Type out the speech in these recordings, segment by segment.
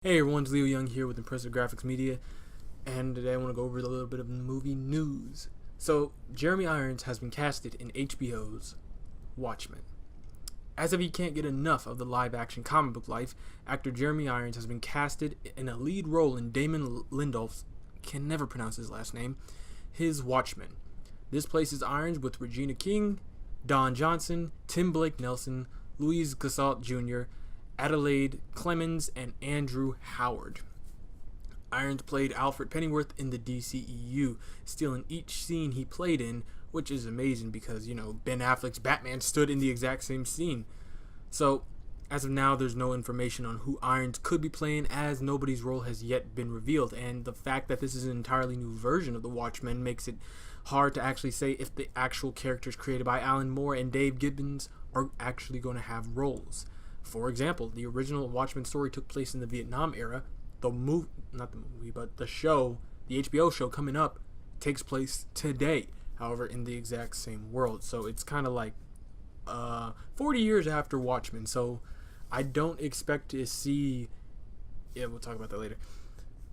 Hey everyone, it's Leo Young here with Impressive Graphics Media, and today I want to go over a little bit of movie news. So, Jeremy Irons has been casted in HBO's Watchmen. As if he can't get enough of the live-action comic book life, actor Jeremy Irons has been casted in a lead role in Damon Lindelof's, can never pronounce his last name, his Watchmen. This places Irons with Regina King, Don Johnson, Tim Blake Nelson, Louise Gossett Jr., Adelaide Clemens, and Andrew Howard. Irons played Alfred Pennyworth in the DCEU, stealing each scene he played in, which is amazing because, Ben Affleck's Batman stood in the exact same scene. So, as of now, there's no information on who Irons could be playing, as nobody's role has yet been revealed, and the fact that this is an entirely new version of the Watchmen makes it hard to actually say if the actual characters created by Alan Moore and Dave Gibbons are actually going to have roles. For example, the original Watchmen story took place in the Vietnam era. The show, the HBO show coming up, takes place today, however, in the exact same world. So it's kind of like 40 years after Watchmen. So I don't expect to see... Yeah, we'll talk about that later.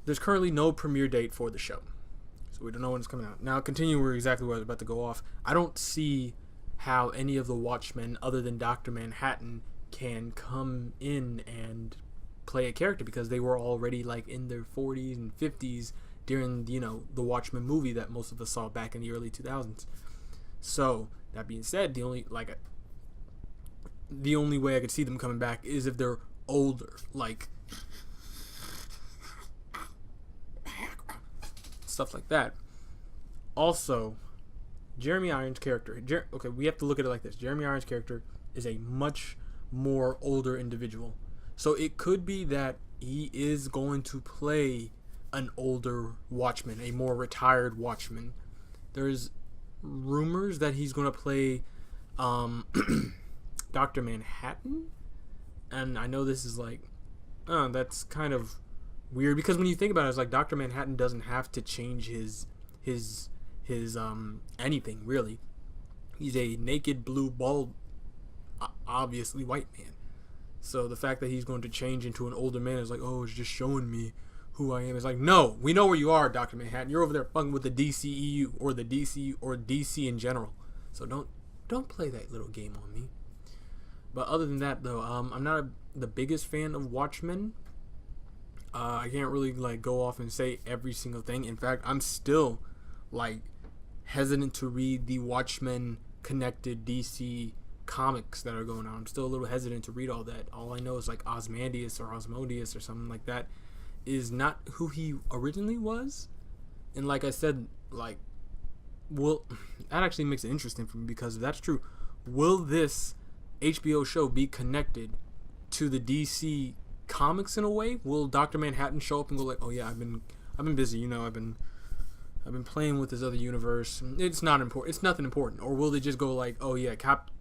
There's currently no premiere date for the show, so we don't know when it's coming out. Now, continuing exactly where I was about to go off, I don't see how any of the Watchmen, other than Dr. Manhattan, can come in and play a character, because they were already like in their 40s and 50s during the Watchmen movie that most of us saw back in the early 2000s. So that being said, the only way I could see them coming back is if they're older, like stuff like that. Also, Jeremy Irons' character, okay, we have to look at it like this. Jeremy Irons' character is a much more older individual, so it could be that he is going to play an older Watchman, a more retired Watchman. There's rumors that he's going to play Dr. Manhattan, and I know this is like that's kind of weird, because when you think about it, it's like Dr. Manhattan doesn't have to change his anything really. He's a naked, blue, bald, obviously white man. So the fact that he's going to change into an older man is like, oh, it's just showing me who I am. It's like, no, we know where you are, Dr. Manhattan. You're over there fucking with the DCEU or the DC or DC in general. So don't play that little game on me. But other than that, though, I'm not the biggest fan of Watchmen. I can't really go off and say every single thing. In fact, I'm still hesitant to read the Watchmen connected DC comics that are going on. I'm still a little hesitant to read all that. All I know is Osmandius or Osmodius or something like that is not who he originally was. And like I said, that actually makes it interesting for me, because if that's true, will this HBO show be connected to the DC comics in a way? Will Dr. Manhattan show up and go oh yeah, I've been busy, I've been playing with this other universe. It's not important. It's nothing important. Or will they just go oh yeah, Dr.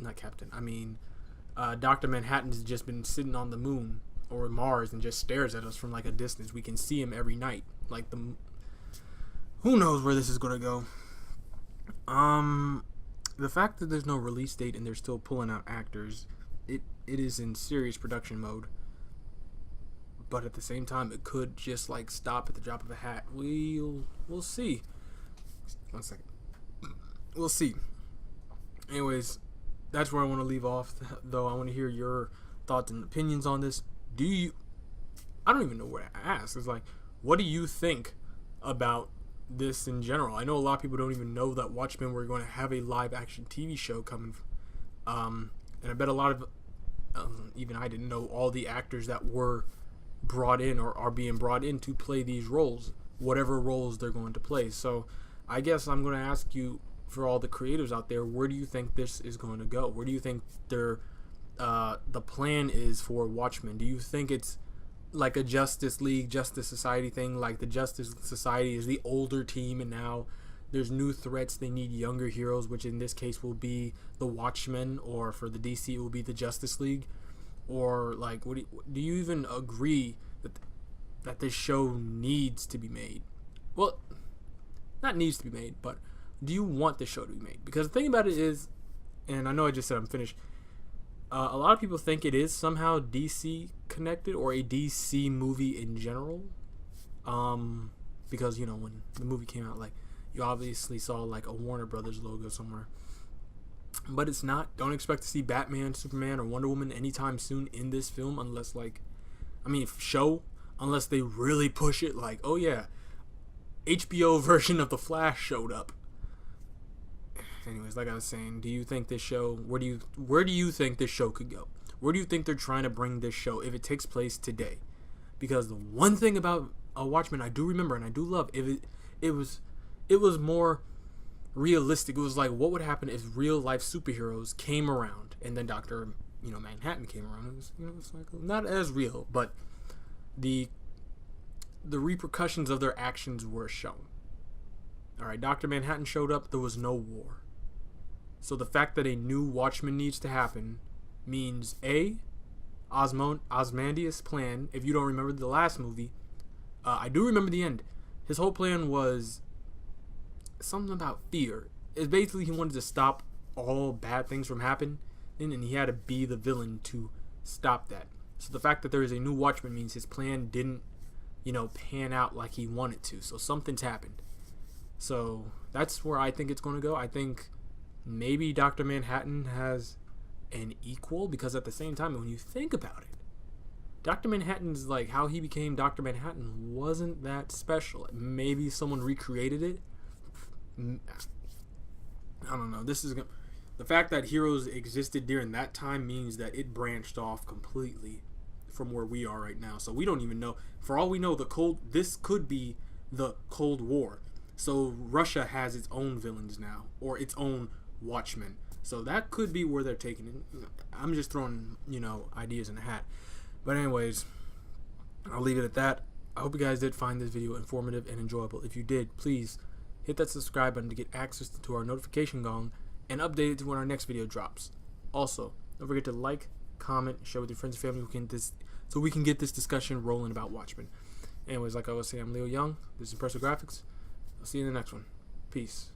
Manhattan's just been sitting on the moon or Mars and just stares at us from a distance. We can see him every night. Who knows where this is gonna go? The fact that there's no release date and they're still pulling out actors, it is in serious production mode. But at the same time, it could just stop at the drop of a hat. We'll see. 1 second. We'll see. Anyways, that's where I want to leave off, though. I want to hear your thoughts and opinions on this. I don't even know what to ask. It's what do you think about this in general? I know a lot of people don't even know that Watchmen were going to have a live action TV show coming. And I bet a lot of, even I didn't know all the actors that were brought in or are being brought in to play these roles, whatever roles they're going to play. So I guess I'm going to ask you, for all the creatives out there, where do you think this is going to go? Where do you think the plan is for Watchmen? Do you think it's a Justice League, Justice Society thing, the Justice Society is the older team and now there's new threats, they need younger heroes, which in this case will be the Watchmen, or for the DC it will be the Justice League? Or do you even agree that this show needs to be made? Well, not needs to be made, but do you want this show to be made? Because the thing about it is, and I know I just said I'm finished, A lot of people think it is somehow DC connected or a DC movie in general. Because, you know, when the movie came out, like, you obviously saw, like, a Warner Brothers logo somewhere. But it's not. Don't expect to see Batman, Superman, or Wonder Woman anytime soon in this film unless, like, unless they really push it, like, oh yeah, HBO version of The Flash showed up. Anyways, like I was saying, do you think this show, where do you think this show could go? Where do you think they're trying to bring this show if it takes place today? Because the one thing about Watchmen I do remember and I do love, it was more realistic. It was like, what would happen if real life superheroes came around and then Dr. Manhattan came around? It was, it's like not as real, but the repercussions of their actions were shown. All right, Dr. Manhattan showed up. There was no war. So the fact that a new Watchmen needs to happen means Ozymandias' plan. If you don't remember the last movie, I do remember the end. His whole plan was something about fear. It's basically he wanted to stop all bad things from happening, and he had to be the villain to stop that. So the fact that there is a new Watchman means his plan didn't, pan out like he wanted to. So something's happened. So that's where I think it's going to go. I think maybe Dr. Manhattan has an equal, because at the same time, when you think about it, Dr. Manhattan's, like, how he became Dr. Manhattan wasn't that special. Maybe someone recreated it. I don't know. The fact that heroes existed during that time means that it branched off completely from where we are right now. So we don't even know. For all we know, this could be the Cold War. So Russia has its own villains now, or its own Watchmen. So that could be where they're taking it. I'm just throwing, ideas in the hat. But anyways, I'll leave it at that. I hope you guys did find this video informative and enjoyable. If you did, please hit that subscribe button to get access to our notification gong and update it to when our next video drops. Also, don't forget to like, comment, share with your friends and family so we can get this discussion rolling about Watchmen. Anyways, like I was saying, I'm Leo Young. This is Impressive Graphics. I'll see you in the next one. Peace.